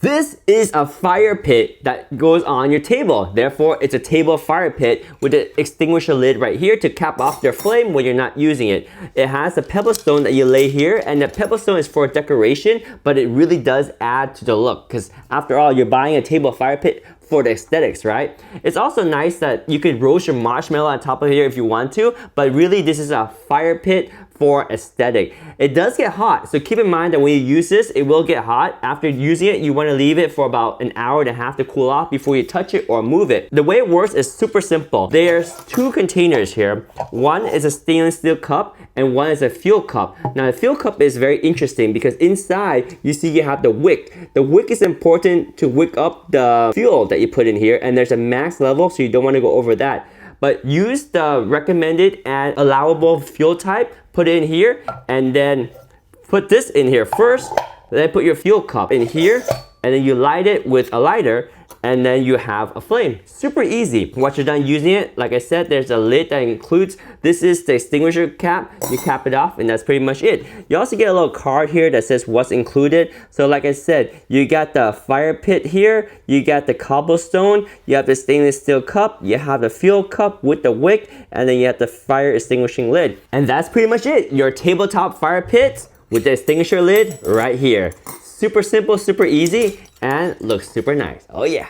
This is a fire pit that goes on your table. Therefore, it's a table fire pit with an extinguisher lid right here to cap off their flame when you're not using it. It has a pebble stone that you lay here, and the pebble stone is for decoration, but it really does add to the look because after all, you're buying a table fire pit for the aesthetics, right? It's also nice that you could roast your marshmallow on top of here if you want to, but really this is a fire pit for aesthetic. It does get hot, so keep in mind that when you use this, it will get hot. After using it, you want to leave it for about an hour and a half to cool off before you touch it or move it. The way it works is super simple. There's two containers here. One is a stainless steel cup and one is a fuel cup. Now the fuel cup is very interesting because inside you see you have the wick. The wick is important to wick up the fuel that you put in here, and there's a max level, so you don't want to go over that. But use the recommended and allowable fuel type, put it in here, and then put this in here first, then put your fuel cup in here, and then you light it with a lighter, and then you have a flame. Super easy. Once you're done using it, like I said, there's a lid that includes, this is the extinguisher cap. You cap it off and that's pretty much it. You also get a little card here that says what's included. So like I said, you got the fire pit here, you got the cobblestone, you have the stainless steel cup, you have the fuel cup with the wick, and then you have the fire extinguishing lid. And that's pretty much it. Your tabletop fire pit with the extinguisher lid right here. Super simple, super easy, and looks super nice. Oh yeah.